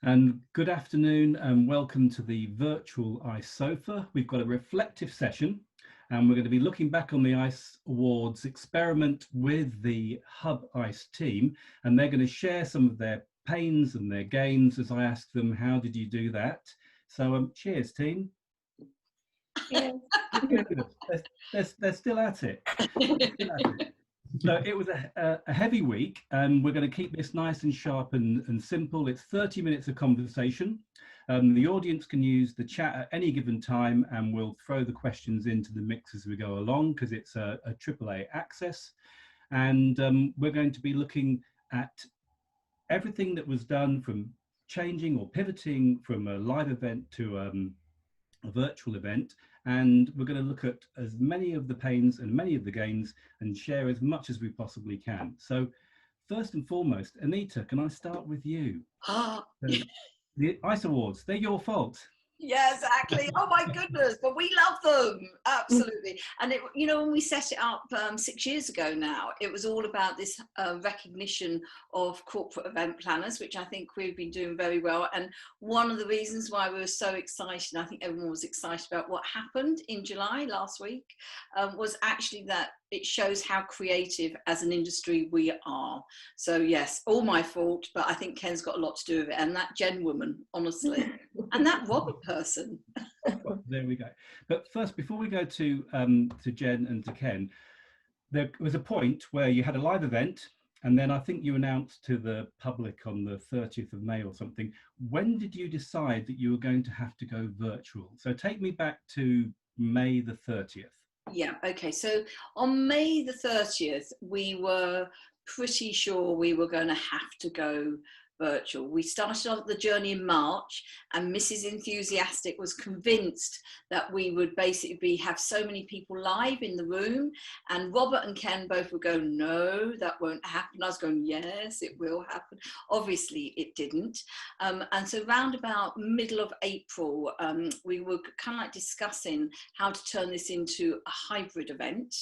And good afternoon and welcome to the virtual ICE Sofa. We've got a reflective session and we're going to be looking back on the ICE Awards experiment with the Hub ICE team, and they're going to share some of their pains and their gains as I ask them, how did you do that? So cheers team. Yeah. They're still at it. So it was a heavy week, and we're going to keep this nice and sharp and simple. It's 30 minutes of conversation. The audience can use the chat at any given time, and we'll throw the questions into the mix as we go along because it's a AAA access. And we're going to be looking at everything that was done, from changing or pivoting from a live event to a virtual event, and we're going to look at as many of the pains and many of the gains and share as much as we possibly can. So first and foremost, Anita, can I start with you? The ICE Awards, they're your fault. Yeah, exactly. Oh my goodness, but we love them, absolutely. And it, you know, when we set it up 6 years ago now, it was all about this recognition of corporate event planners, which I think we've been doing very well. And one of the reasons why we were so excited, and I think everyone was excited about what happened in July last week, was actually that it shows how creative as an industry we are. So yes, all my fault, but I think Ken's got a lot to do with it. And that Jen woman, honestly, and that Robert person. Well, there we go. But first, before we go to Jen and to Ken, there was a point where you had a live event, and then I think you announced to the public on the 30th of May or something. When did you decide that you were going to have to go virtual? So take me back to May the 30th. Yeah, okay. So on May the 30th, we were pretty sure we were going to have to go virtual. We started on the journey in March, and Mrs. Enthusiastic was convinced that we would basically have so many people live in the room, and Robert and Ken both would go, no, that won't happen. I was going, yes, it will happen. Obviously it didn't. And so round about middle of April, we were kind of like discussing how to turn this into a hybrid event.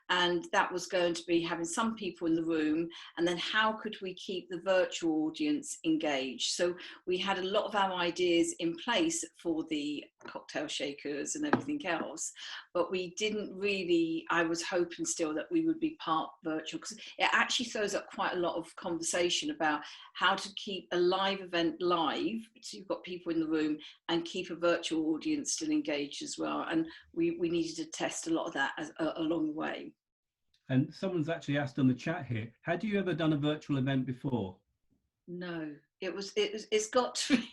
And that was going to be having some people in the room, and then how could we keep the virtual audience engaged? So we had a lot of our ideas in place for the cocktail shakers and everything else, but we didn't really, I was hoping still that we would be part virtual, because it actually throws up quite a lot of conversation about how to keep a live event live, so you've got people in the room, and keep a virtual audience still engaged as well. And we needed to test a lot of that along the way. And someone's actually asked on the chat here, had you ever done a virtual event before? No, it's got to be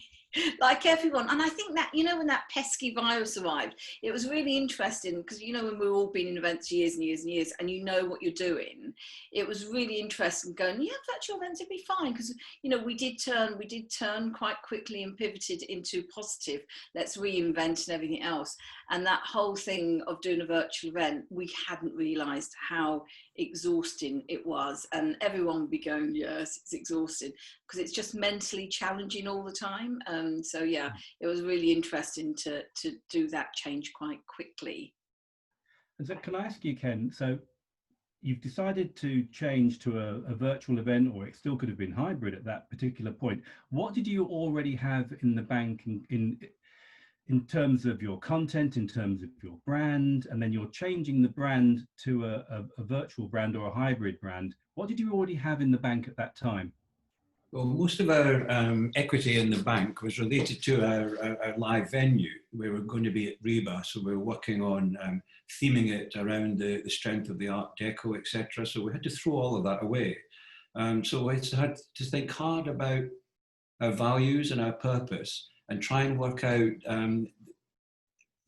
like everyone. And I think that, you know, when that pesky virus arrived, it was really interesting, because, you know, when we've all been in events years and years and years, and you know what you're doing, it was really interesting going, yeah, virtual events would be fine, because, you know, we did turn quite quickly and pivoted into positive, let's reinvent and everything else. And that whole thing of doing a virtual event, we hadn't realized how exhausting it was, and everyone would be going, yes, it's exhausting, because it's just mentally challenging all the time. So yeah, it was really interesting to do that change quite quickly. And so can I ask you, Ken, so you've decided to change to a virtual event, or it still could have been hybrid at that particular point. What did you already have in the bank in terms of your content, in terms of your brand, and then you're changing the brand to a virtual brand or a hybrid brand? What did you already have in the bank at that time? Well, most of our equity in the bank was related to our live venue. We were going to be at Reba, so we were working on theming it around the strength of the Art Deco, etc. So we had to throw all of that away. So we had to think hard about our values and our purpose, and try and work out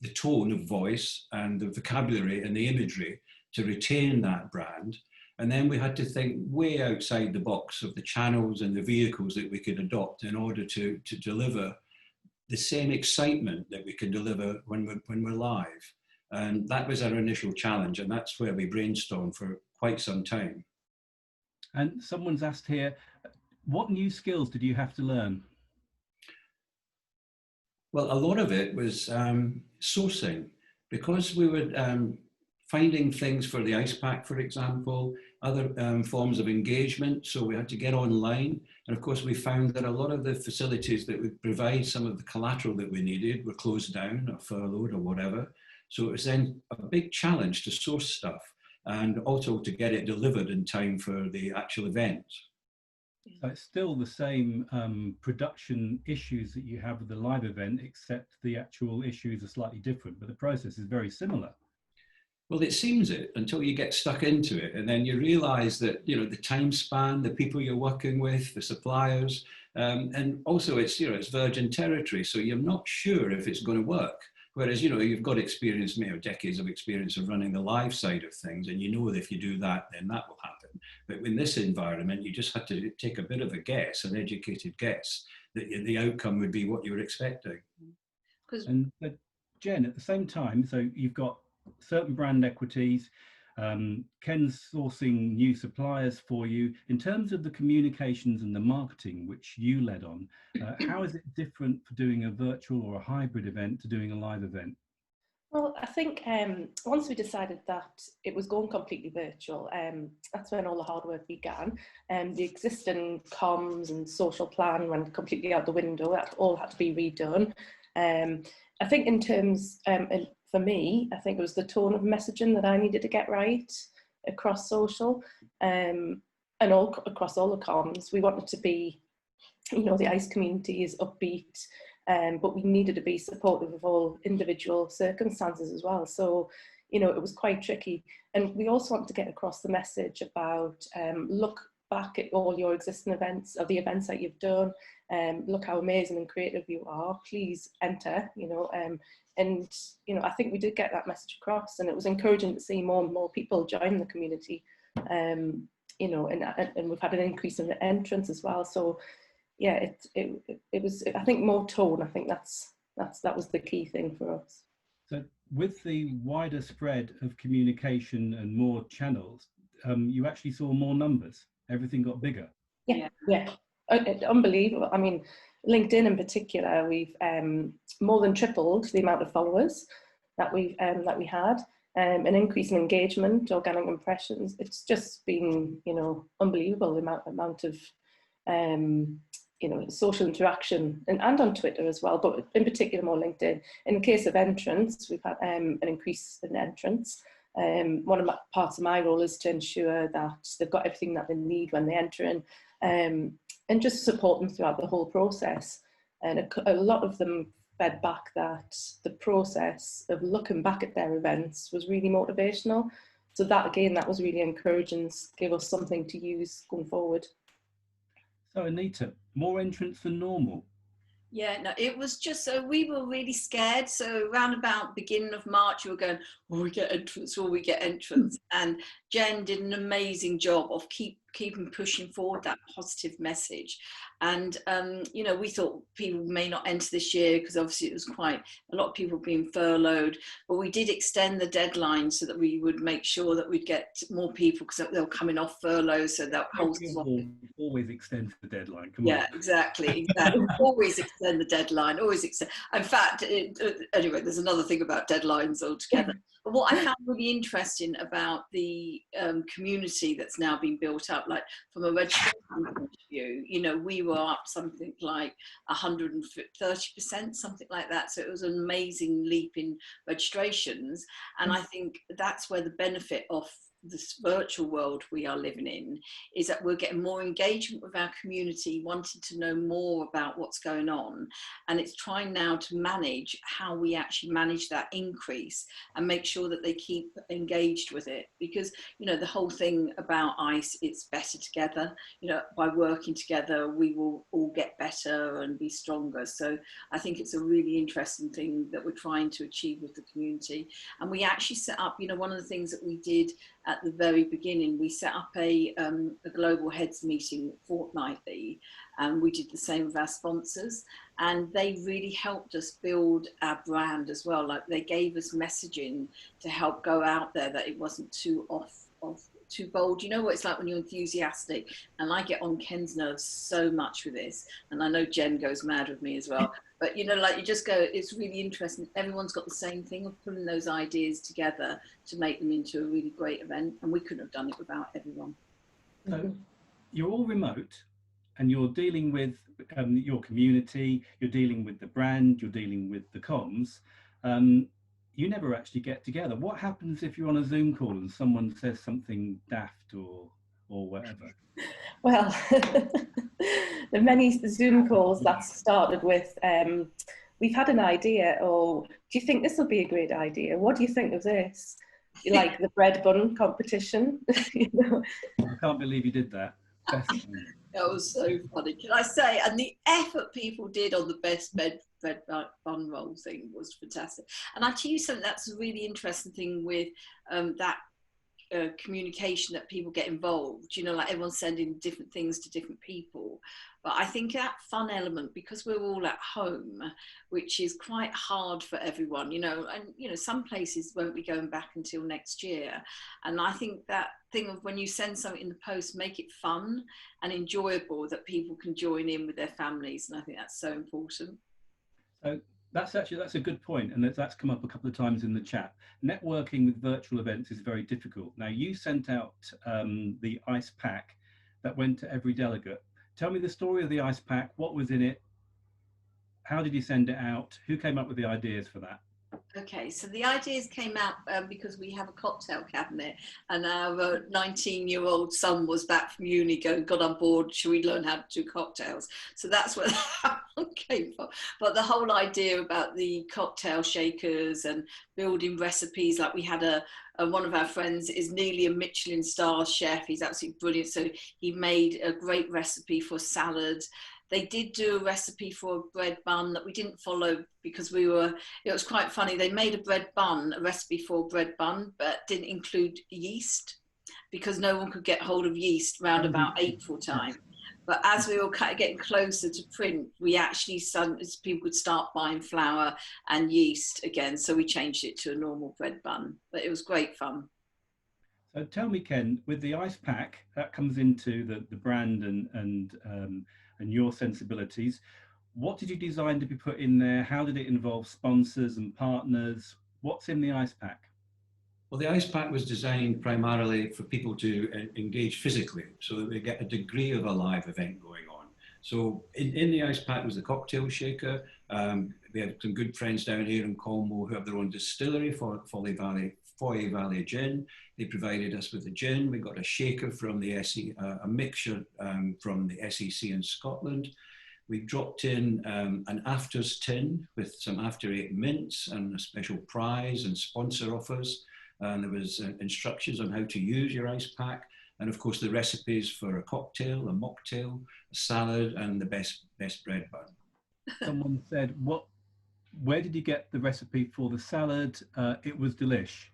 the tone of voice and the vocabulary and the imagery to retain that brand. And then we had to think way outside the box of the channels and the vehicles that we could adopt in order to deliver the same excitement that we can deliver when we're live. And that was our initial challenge, and that's where we brainstormed for quite some time. And someone's asked here, what new skills did you have to learn? Well, a lot of it was sourcing, because we were finding things for the ice pack, for example, other forms of engagement. So we had to get online. And of course, we found that a lot of the facilities that would provide some of the collateral that we needed were closed down or furloughed or whatever. So it was then a big challenge to source stuff and also to get it delivered in time for the actual event. So it's still the same production issues that you have with the live event, except the actual issues are slightly different, but the process is very similar. Well, it seems it until you get stuck into it, and then you realize that, you know, the time span, the people you're working with, the suppliers, and also it's, you know, it's virgin territory, so you're not sure if it's going to work. Whereas, you know, you've got experience, you know, decades of experience of running the live side of things, and you know that if you do that, then that will happen. But in this environment, you just had to take a bit of a guess, an educated guess, that the outcome would be what you were expecting. And Jen, at the same time, so you've got certain brand equities, Ken's sourcing new suppliers for you. In terms of the communications and the marketing, which you led on, how is it different for doing a virtual or a hybrid event to doing a live event? Well, I think once we decided that it was going completely virtual, that's when all the hard work began. The existing comms and social plan went completely out the window. That all had to be redone. I think in terms, for me, I think it was the tone of messaging that I needed to get right across social and across all the comms. We wanted to be, you know, the ICE community is upbeat, but we needed to be supportive of all individual circumstances as well. So, you know, it was quite tricky. And we also want to get across the message about look back at all your existing events or the events that you've done. Look how amazing and creative you are. Please enter, you know. And, you know, I think we did get that message across, and it was encouraging to see more and more people join the community. You know, and we've had an increase in the entrance as well. So, yeah, it was, I think, more tone. I think that was the key thing for us. So with the wider spread of communication and more channels, you actually saw more numbers. Everything got bigger. Yeah. Unbelievable. I mean, LinkedIn in particular, we've more than tripled the amount of followers that we had. An increase in engagement, organic impressions. It's just been, you know, unbelievable the amount of you know, social interaction and on Twitter as well, but in particular more LinkedIn. In the case of entrance, we've had an increase in entrance. One of my parts of my role is to ensure that they've got everything that they need when they enter in, and just support them throughout the whole process. And a lot of them fed back that the process of looking back at their events was really motivational. So that, again, that was really encouraging, gave us something to use going forward. So Anita, more entrants than normal. Yeah, no, it was just, so we were really scared. So around about beginning of March, we were going, oh, we get entrance, or we get entrance. And Jen did an amazing job of keeping pushing forward that positive message. And, you know, we thought people may not enter this year because obviously it was quite a lot of people being furloughed, but we did extend the deadline so that we would make sure that we'd get more people because they were coming off furlough. So that always extend the deadline. Come on. Exactly. Always extend the deadline. Always extend. In fact, anyway, there's another thing about deadlines altogether. But what I found really interesting about the community that's now been built up, like from a registration point of view, you know, we were up something like 130%, something like that. So it was an amazing leap in registrations. And I think that's where the benefit of this virtual world we are living in is that we're getting more engagement with our community, wanting to know more about what's going on, and it's trying now to manage how we actually manage that increase and make sure that they keep engaged with it, because, you know, the whole thing about ICE, it's better together. You know, by working together we will all get better and be stronger. So I think it's a really interesting thing that we're trying to achieve with the community. And we actually set up, you know, one of the things that we did at the very beginning, we set up a global heads meeting fortnightly, and we did the same with our sponsors, and they really helped us build our brand as well. Like, they gave us messaging to help go out there, that it wasn't too too bold. You know what it's like when you're enthusiastic, and I get on Ken's nerves so much with this, and I know Jen goes mad with me as well. But you know, like you just go, it's really interesting. Everyone's got the same thing of pulling those ideas together to make them into a really great event, and we couldn't have done it without everyone. So you're all remote, and you're dealing with your community, you're dealing with the brand, you're dealing with the comms. You never actually get together. What happens if you're on a Zoom call and someone says something daft or whatever? Well, the many Zoom calls that started with, we've had an idea, or do you think this will be a great idea? What do you think of this? Like the bread bun competition. You know? I can't believe you did that. That was so funny. Can I say, and the effort people did on the best bread bun roll thing was fantastic. And I tell you something, that's a really interesting thing with that communication, that people get involved, you know, like everyone's sending different things to different people. But I think that fun element, because we're all at home, which is quite hard for everyone, you know, and you know, some places won't be going back until next year. And I think that thing of when you send something in the post, make it fun and enjoyable, that people can join in with their families, and I think that's so important. So that's a good point, and that's come up a couple of times in the chat. Networking with virtual events is very difficult. Now, you sent out the ice pack that went to every delegate. Tell me the story of the ice pack. What was in it? How did you send it out? Who came up with the ideas for that? Okay, so the ideas came out because we have a cocktail cabinet, and our 19-year-old son was back from uni, got on board, should we learn how to do cocktails? So that's where that one came from. But the whole idea about the cocktail shakers and building recipes, like we had one of our friends is nearly a Michelin star chef. He's absolutely brilliant. So he made a great recipe for salad. They did do a recipe for a bread bun that we didn't follow because it was quite funny. They made a recipe for a bread bun, but didn't include yeast because no one could get hold of yeast around about April time. But as we were getting closer to print, we actually, people could start buying flour and yeast again. So we changed it to a normal bread bun, but it was great fun. So tell me, Ken, with the ice pack, that comes into the brand and your sensibilities. What did you design to be put in there? How did it involve sponsors and partners? What's in the ice pack? Well, the ice pack was designed primarily for people to engage physically, so that we get a degree of a live event going on. So in the ice pack was the cocktail shaker. We have some good friends down here in Cornwall who have their own distillery, Foy Valley Gin. They provided us with the gin. We got a shaker from the a mixture from the SEC in Scotland. We dropped in an afters tin with some after 8 mints and a special prize and sponsor offers. And there was instructions on how to use your ice pack. And of course, the recipes for a cocktail, a mocktail, a salad, and the best bread bun. Someone said, where did you get the recipe for the salad? It was delish.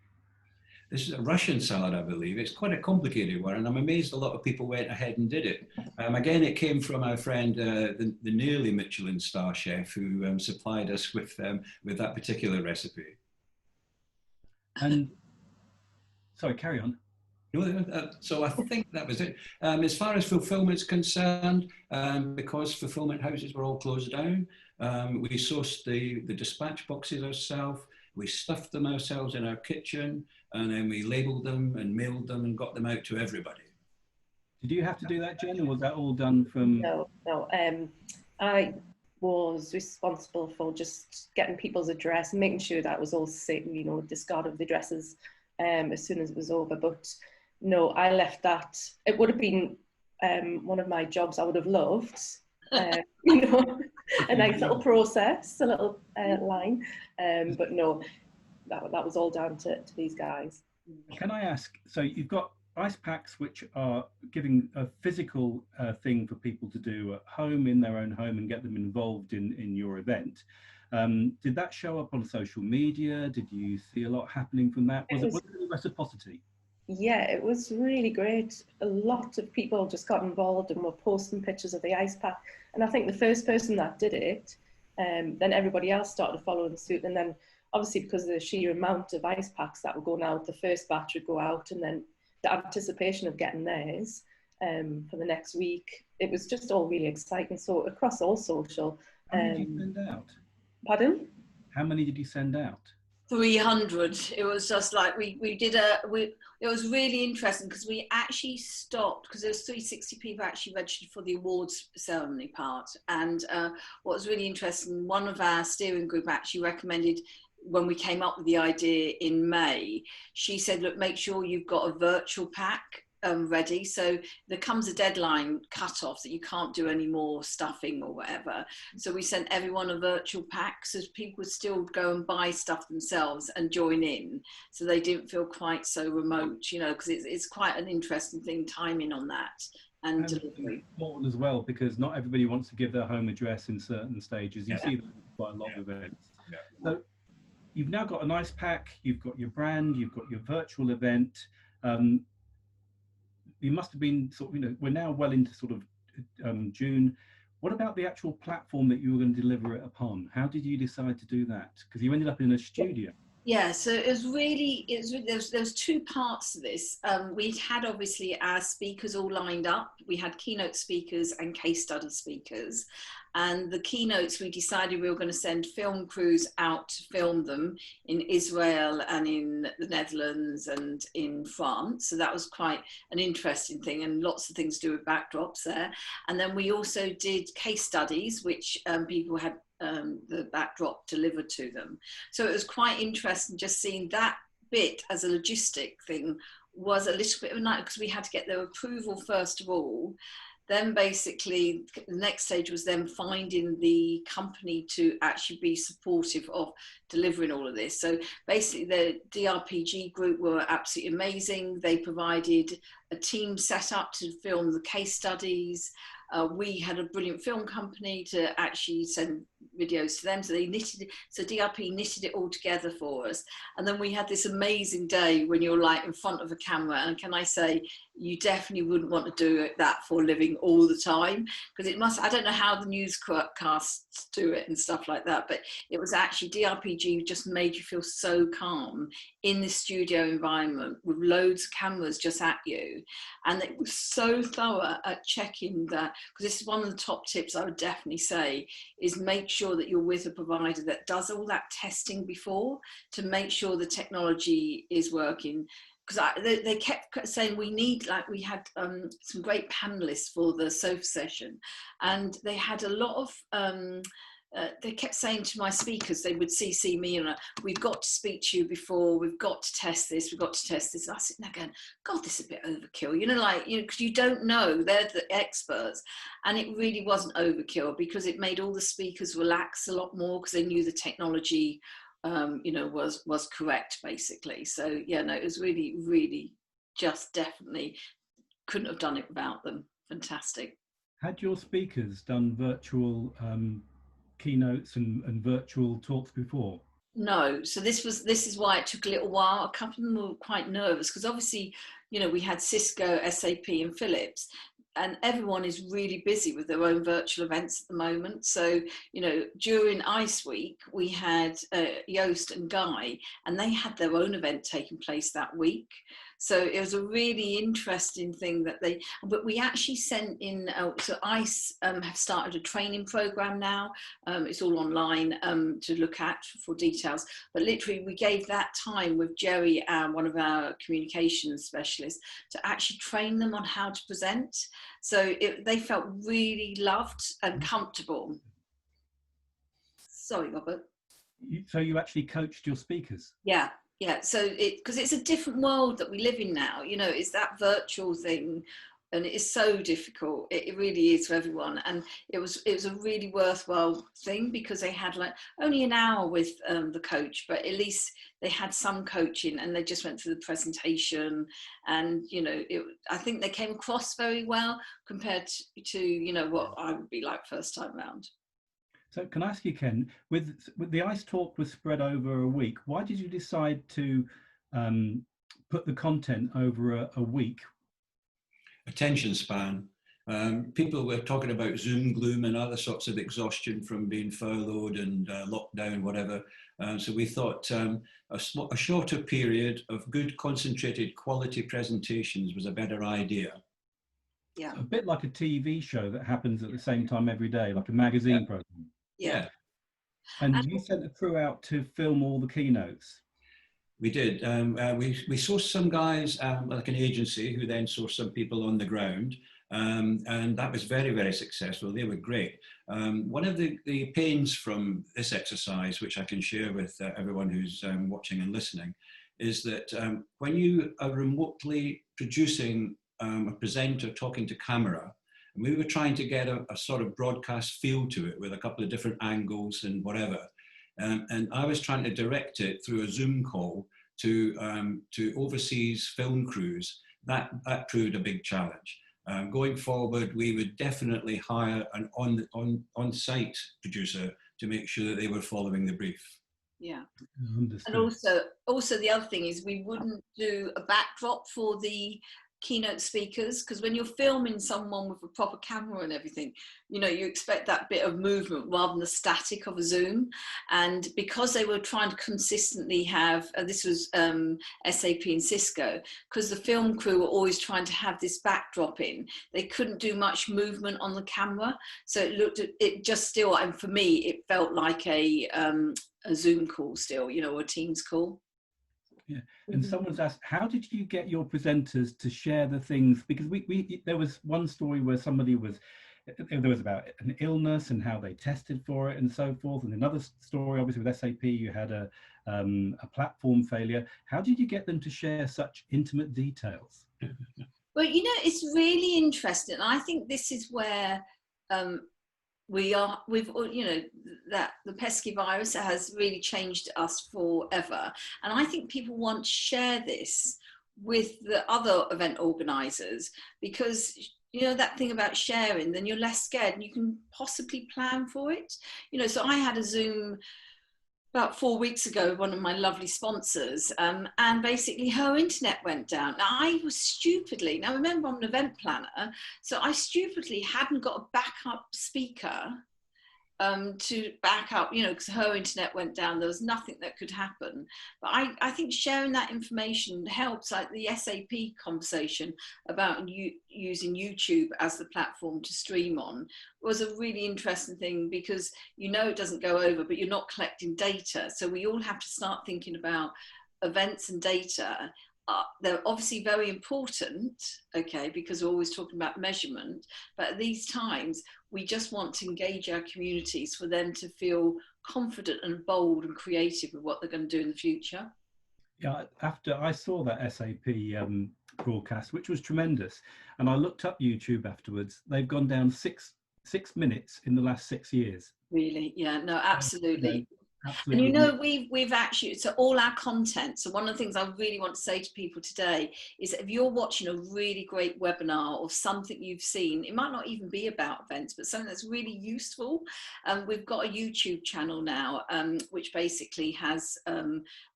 This is a Russian salad, I believe. It's quite a complicated one, and I'm amazed a lot of people went ahead and did it. Again, it came from our friend, the nearly Michelin star chef, who supplied us with that particular recipe. And sorry, carry on. So I think that was it. As far as fulfillment's concerned, because fulfillment houses were all closed down, we sourced the dispatch boxes ourselves. We stuffed them ourselves in our kitchen, and then we labeled them and mailed them and got them out to everybody. Did you have to do that, Jen, or was that all done from? No. I was responsible for just getting people's address and making sure that was all safe, you know, discard of the addresses as soon as it was over. But no, I left that. It would have been one of my jobs I would have loved, you know, a nice little process, a little line. But no, that was all down to these guys. Can I ask, so you've got ice packs which are giving a physical thing for people to do at home, in their own home, and get them involved in your event. Did that show up on social media? Did you see a lot happening from that? Was it reciprocity? Yeah, it was really great. A lot of people just got involved and were posting pictures of the ice pack. And I think the first person that did it, then everybody else started following suit. And then obviously because of the sheer amount of ice packs that were going out, the first batch would go out, and then the anticipation of getting theirs for the next week, it was just all really exciting. So across all social. How many did you send out? Pardon? How many did you send out? 300. It was just like it was really interesting because we actually stopped because there was 360 people actually registered for the awards ceremony part. And what was really interesting, one of our steering group actually recommended, when we came up with the idea in May, she said, look, make sure you've got a virtual pack ready. So there comes a deadline cut off that you can't do any more stuffing or whatever. So we sent everyone a virtual pack so people would still go and buy stuff themselves and join in. So they didn't feel quite so remote, you know, because it's quite an interesting thing, timing on that. And delivery. Important as well, because not everybody wants to give their home address in certain stages. You see that in quite a lot of events. So you've now got a nice pack, you've got your brand, you've got your virtual event. You must have been sort of, you know, we're now well into sort of June. What about the actual platform that you were going to deliver it upon? How did you decide to do that? Because you ended up in a studio. Yeah, so there's two parts to this. We'd had obviously our speakers all lined up. We had keynote speakers and case study speakers. And the keynotes, we decided we were going to send film crews out to film them in Israel and in the Netherlands and in France. So that was quite an interesting thing, and lots of things to do with backdrops there. And then we also did case studies, which people had the backdrop delivered to them. So it was quite interesting just seeing that bit as a logistic thing was a little bit of a nightmare because we had to get their approval first of all. Then basically the next stage was them finding the company to actually be supportive of delivering all of this. So basically the DRPG group were absolutely amazing. They provided a team set up to film the case studies. We had a brilliant film company to actually send videos to them. So they DRP knitted it all together for us. And then we had this amazing day when you're like in front of a camera. And can I say, you definitely wouldn't want to do that for a living all the time. Because it must, I don't know how the newscasts do it and stuff like that. But it was actually DRPG just made you feel so calm in this studio environment with loads of cameras just at you. And it was so thorough at checking that, because this is one of the top tips I would definitely say, is make sure that you're with a provider that does all that testing before to make sure the technology is working. Because they kept saying we need, like we had some great panelists for the sofa session, and they had a lot of they kept saying to my speakers, they would CC me and we've got to speak to you before, we've got to test this, we've got to test this. And I was sitting there going, God, this is a bit overkill, you know, like, you know, because you don't know, they're the experts. And it really wasn't overkill because it made all the speakers relax a lot more because they knew the technology, you know, was correct basically. So yeah, no, it was really, really just definitely couldn't have done it without them. Fantastic. Had your speakers done virtual keynotes and virtual talks before? No, so this is why it took a little while. A couple of them were quite nervous because obviously, you know, we had Cisco, SAP and Philips, and everyone is really busy with their own virtual events at the moment. So, you know, during IceWeek, we had Joost and Guy, and they had their own event taking place that week. So it was a really interesting thing that but we actually sent in, so ICE have started a training program now. It's all online to look at for details. But literally we gave that time with Jerry, one of our communications specialists, to actually train them on how to present. So they felt really loved and comfortable. Sorry, Robert. So you actually coached your speakers? Yeah. Yeah, so because it's a different world that we live in now, you know, it's that virtual thing, and it is so difficult. It really is for everyone, and it was a really worthwhile thing because they had like only an hour with the coach, but at least they had some coaching, and they just went through the presentation, and you know, I think they came across very well compared to you know what I would be like first time round. So can I ask you, Ken, with the ICE talk was spread over a week, why did you decide to put the content over a week? Attention span. People were talking about Zoom gloom and other sorts of exhaustion from being furloughed and locked down, whatever. So we thought a shorter period of good, concentrated, quality presentations was a better idea. Yeah. A bit like a TV show that happens at the same time every day, like a magazine program. Yeah. And you sent a crew out to film all the keynotes. We did. We sourced some guys, like an agency, who then sourced some people on the ground. And that was very, very successful. They were great. One of the pains from this exercise, which I can share with everyone who's watching and listening, is that when you are remotely producing a presenter talking to camera, and we were trying to get a sort of broadcast feel to it with a couple of different angles and whatever. And I was trying to direct it through a Zoom call to overseas film crews. That proved a big challenge. Going forward, we would definitely hire an on-site producer to make sure that they were following the brief. Yeah. Understood. And also the other thing is we wouldn't do a backdrop for the keynote speakers, because when you're filming someone with a proper camera and everything, you know, you expect that bit of movement rather than the static of a Zoom. And because they were trying to consistently have, this was SAP and Cisco, because the film crew were always trying to have this backdrop in, they couldn't do much movement on the camera. So it just still, and for me, it felt like a Zoom call still, you know, a Teams call. Yeah, and someone's asked, how did you get your presenters to share the things? Because there was one story where somebody there was about an illness and how they tested for it and so forth, and another story, obviously with SAP, you had a platform failure. How did you get them to share such intimate details? Well, you know, it's really interesting. I think this is where you know, that the pesky virus has really changed us forever. And I think people want to share this with the other event organizers, because, you know, that thing about sharing, then you're less scared and you can possibly plan for it. You know, so I had a Zoom about 4 weeks ago, one of my lovely sponsors, and basically her internet went down. Now I was stupidly, now remember I'm an event planner, so I stupidly hadn't got a backup speaker to back up, you know, because her internet went down, there was nothing that could happen. But I think sharing that information helps, like the SAP conversation about using YouTube as the platform to stream on was a really interesting thing, because you know it doesn't go over, but you're not collecting data. So we all have to start thinking about events and data. They're obviously very important, okay, because we're always talking about measurement, but at these times, we just want to engage our communities for them to feel confident and bold and creative with what they're going to do in the future. Yeah, after I saw that SAP broadcast, which was tremendous, and I looked up YouTube afterwards, they've gone down six minutes in the last 6 years. Really? Yeah, no, absolutely. Yeah, absolutely. And you know, we've actually, so all our content, so one of the things I really want to say to people today is that if you're watching a really great webinar or something you've seen, it might not even be about events, but something that's really useful. We've got a YouTube channel now, which basically has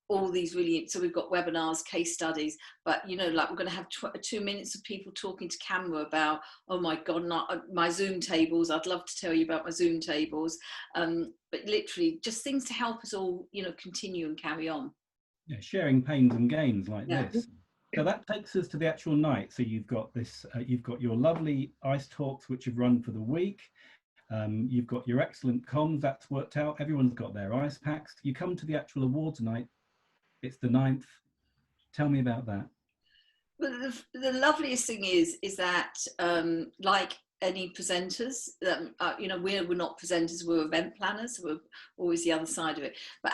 all these really, so we've got webinars, case studies, but you know, like we're going to have 2 minutes of people talking to camera about, oh my God, my Zoom tables. I'd love to tell you about my Zoom tables. But literally just things to help us all, you know, continue and carry on. Yeah, sharing pains and gains like this. So that takes us to the actual night. So you've got this, you've got your lovely ICE talks, which have run for the week. You've got your excellent comms, that's worked out. Everyone's got their ice packs. You come to the actual awards night. It's the 9th. Tell me about that. Well, the loveliest thing is that like any presenters, you know, we're not presenters, we're event planners, so we're always the other side of it. But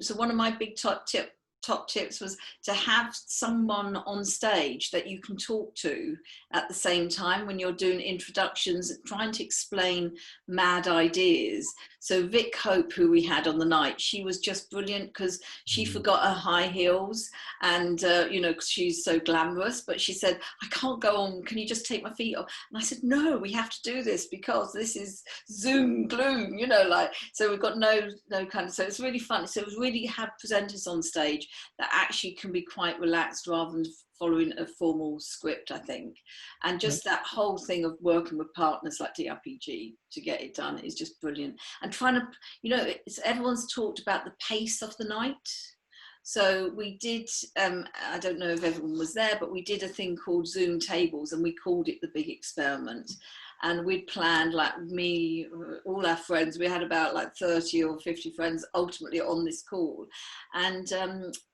so one of my big top tips was to have someone on stage that you can talk to at the same time when you're doing introductions, trying to explain mad ideas. So Vic Hope, who we had on the night, she was just brilliant because she forgot her high heels and, you know, cause she's so glamorous, but she said, I can't go on, can you just take my feet off? And I said, no, we have to do this because this is Zoom gloom, you know, like, so we've got no kind of, so it's really fun. So it was really have presenters on stage that actually can be quite relaxed rather than following a formal script, I think. And just that whole thing of working with partners like DRPG to get it done is just brilliant. And trying to, you know, everyone's talked about the pace of the night. So we did, I don't know if everyone was there, but we did a thing called Zoom tables, and we called it the big experiment. And we'd planned, like me, all our friends, we had about like 30 or 50 friends ultimately on this call. And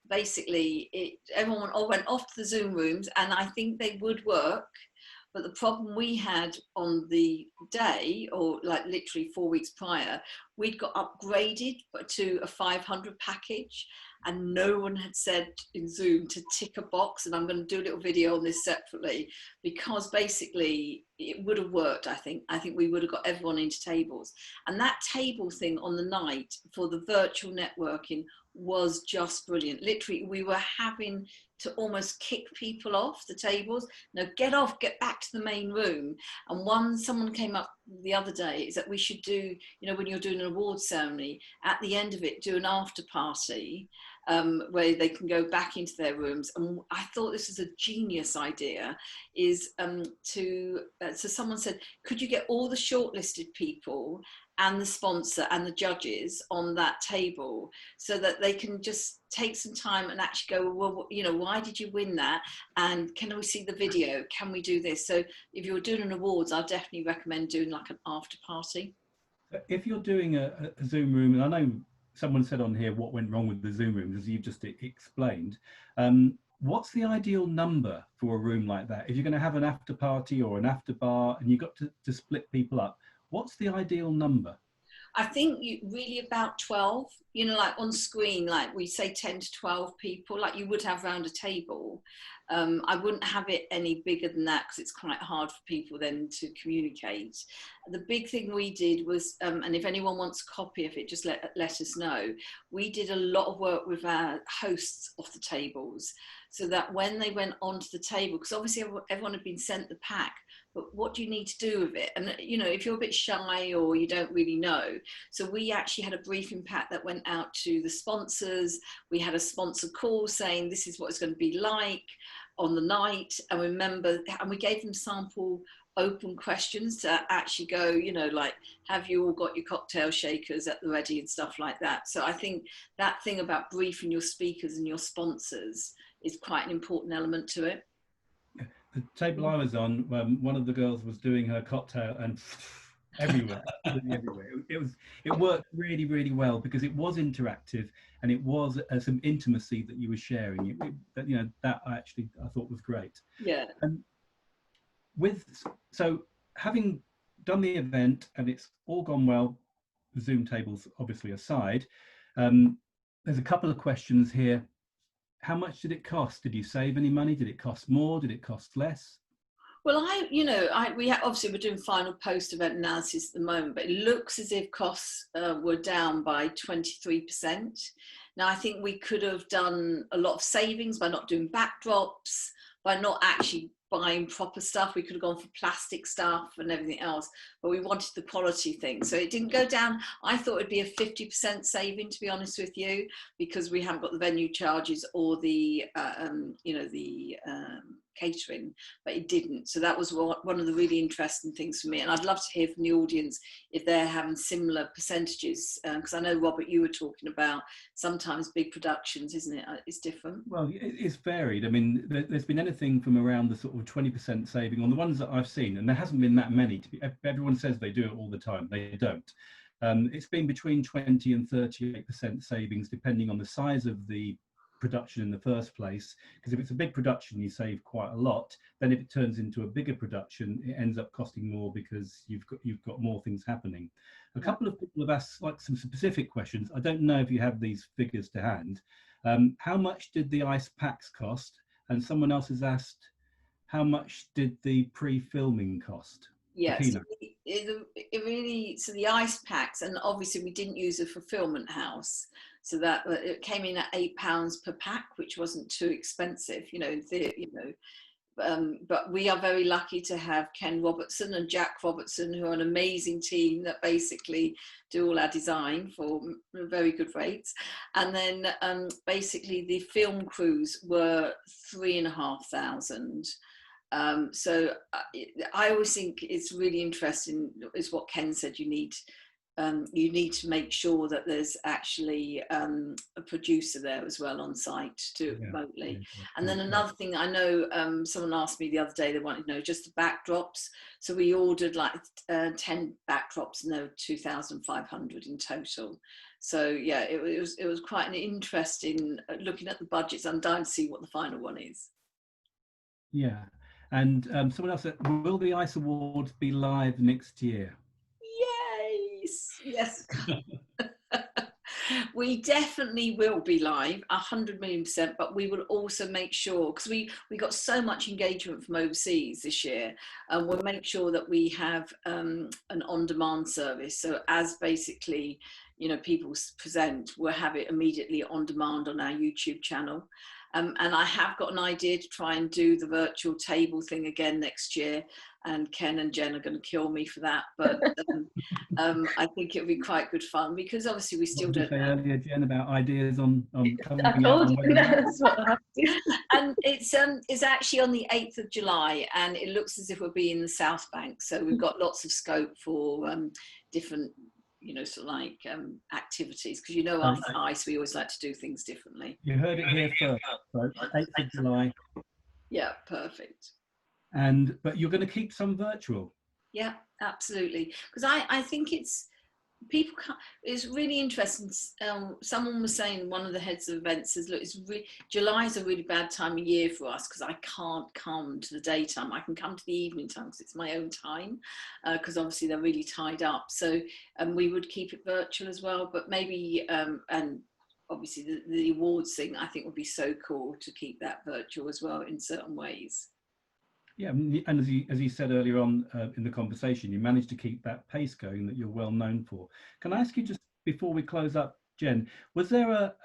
basically everyone all went off to the Zoom rooms, and I think they would work. But the problem we had on the day, or like literally 4 weeks prior, we'd got upgraded to a 500 package, and no one had said in Zoom to tick a box. And I'm going to do a little video on this separately, because basically it would have worked. I think we would have got everyone into tables. And that table thing on the night for the virtual networking was just brilliant. Literally, we were having to almost kick people off the tables. No, get off, get back to the main room. And someone came up the other day, is that we should do, you know, when you're doing an award ceremony, at the end of it, do an after party where they can go back into their rooms. And I thought this was a genius idea, is so someone said, could you get all the shortlisted people and the sponsor and the judges on that table, so that they can just take some time and actually go, well, you know, why did you win that? And can we see the video? Can we do this? So if you're doing an awards, I'd definitely recommend doing like an after party. If you're doing a Zoom room, and I know someone said on here what went wrong with the Zoom rooms, as you've just explained, what's the ideal number for a room like that? If you're going to have an after party or an after bar and you've got to split people up, what's the ideal number? I think really about 12, you know, like on screen, like we say 10 to 12 people, like you would have around a table. I wouldn't have it any bigger than that, because it's quite hard for people then to communicate. The big thing we did was, and if anyone wants a copy of it, just let us know. We did a lot of work with our hosts of the tables, so that when they went onto the table, because obviously everyone had been sent the pack, but what do you need to do with it? And, you know, if you're a bit shy or you don't really know. So we actually had a briefing pack that went out to the sponsors. We had a sponsor call saying this is what it's going to be like on the night. And we gave them sample open questions to actually go, you know, like, have you all got your cocktail shakers at the ready and stuff like that. So I think that thing about briefing your speakers and your sponsors is quite an important element to it. The table I was on, one of the girls was doing her cocktail, and everywhere, everywhere. It worked really, really well, because it was interactive, and it was some intimacy that you were sharing. You know, that I thought was great. Yeah. So having done the event and it's all gone well, Zoom tables obviously aside, there's a couple of questions here. How much did it cost? Did you save any money? Did it cost more? Did it cost less? Well, obviously we're doing final post-event analysis at the moment, but it looks as if costs were down by 23%. Now, I think we could have done a lot of savings by not doing backdrops, by not actually buying proper stuff. We could have gone for plastic stuff and everything else, but we wanted the quality thing. So it didn't go down. I thought it'd be a 50% saving, to be honest with you, because we haven't got the venue charges or the, catering, but it didn't. So that was one of the really interesting things for me. And I'd love to hear from the audience if they're having similar percentages, because I know, Robert, you were talking about sometimes big productions, isn't it? It's different. Well, it's varied. I mean, there's been anything from around the sort of 20% saving on the ones that I've seen, and there hasn't been that many. Everyone says they do it all the time. They don't. It's been between 20 and 38% savings, depending on the size of the production in the first place, because if it's a big production you save quite a lot. Then if it turns into a bigger production, it ends up costing more, because you've got more things happening. A couple of people have asked like some specific questions. I don't know if you have these figures to hand. How much did the ice packs cost? And someone else has asked, how much did the pre-filming cost? Yes, so the ice packs, and obviously we didn't use a fulfillment house, so that it came in at £8 per pack, which wasn't too expensive, you know, but we are very lucky to have Ken Robertson and Jack Robertson, who are an amazing team that basically do all our design for very good rates. And then basically the film crews were 3,500. So I always think it's really interesting, is what Ken said, you need to make sure that there's actually a producer there as well on site to do it remotely. And then another thing, I know someone asked me the other day, they wanted to know just the backdrops. So we ordered like 10 backdrops, and there were 2,500 in total. So yeah, it was quite an interesting, looking at the budgets. I'm dying to see what the final one is. Yeah. And someone else said, will the ICE Awards be live next year? Yes. We definitely will be live, 100,000,000%, but we will also make sure, because we got so much engagement from overseas this year, and we'll make sure that we have an on-demand service. So as basically, you know, people present, we'll have it immediately on demand on our YouTube channel. And I have got an idea to try and do the virtual table thing again next year, and Ken and Jen are going to kill me for that, but I think it'll be quite good fun, because obviously we still don't know. Earlier, Jen, about ideas on coming I told out you that's what I have to. And it's actually on the 8th of July, and it looks as if we'll be in the South Bank, so we've got lots of scope for different, you know, sort of like activities, because, you know, after ICE we always like to do things differently. You heard it here first, so 8th of July. Yeah, perfect. But you're going to keep some virtual. Yeah, absolutely, because I think it's really interesting. Someone was saying, one of the heads of events says, look, July is a really bad time of year for us, because I can't come to the daytime. I can come to the evening time because it's my own time, because obviously they're really tied up. So we would keep it virtual as well, but maybe and obviously the awards thing, I think would be so cool to keep that virtual as well in certain ways. Yeah, and as you said earlier on in the conversation, you managed to keep that pace going that you're well known for. Can I ask you, just before we close up, Jen, was there a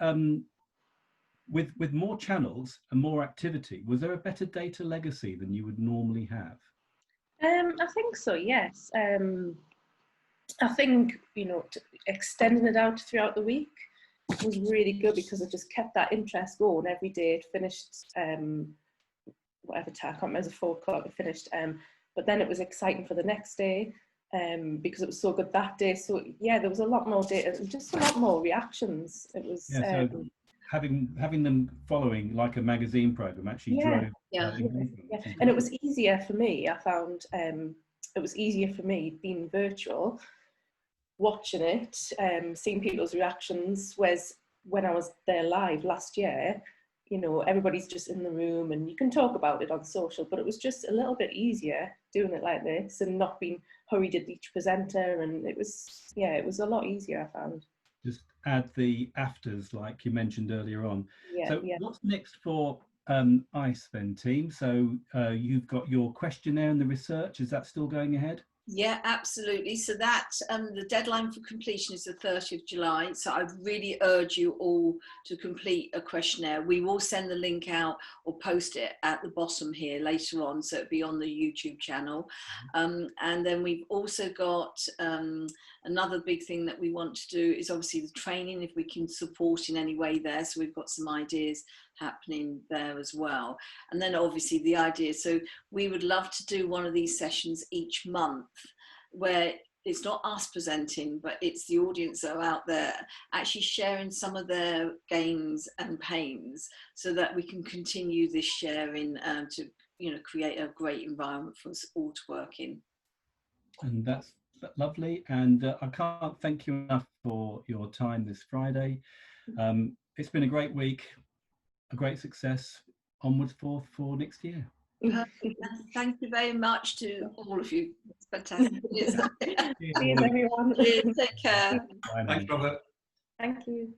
with more channels and more activity, was there a better data legacy than you would normally have? I think so, yes. I think, you know, extending it out throughout the week was really good, because it just kept that interest going every day. It finished whatever time, I can't remember, it was 4 o'clock it finished, but then it was exciting for the next day, because it was so good that day. So yeah, there was a lot more data and just a lot more reactions. It was so having them following like a magazine program actually drove engagement. And it was easier for me. I found it was easier for me being virtual, watching it, seeing people's reactions, whereas when I was there live last year, you know, everybody's just in the room and you can talk about it on social, but it was just a little bit easier doing it like this and not being hurried at each presenter. And it was a lot easier, I found. Just add the afters, like you mentioned earlier on. What's next for ICE then, team? So you've got your questionnaire and the research. Is that still going ahead? Yeah, absolutely. So that the deadline for completion is the 30th of July. So I really urge you all to complete a questionnaire. We will send the link out or post it at the bottom here later on, so it'll be on the YouTube channel. And then we've also got another big thing that we want to do is obviously the training, if we can support in any way there. So we've got some ideas happening there as well. And then obviously the idea, so we would love to do one of these sessions each month where it's not us presenting, but it's the audience that are out there actually sharing some of their gains and pains, so that we can continue this sharing to, you know, create a great environment for us all to work in. And that's lovely. And I can't thank you enough for your time this Friday. It's been a great week, a great success. Onwards for next year. Thank you very much to all of you. It's fantastic. Cheers, everyone. Take care. Thanks, Robert. Thank you.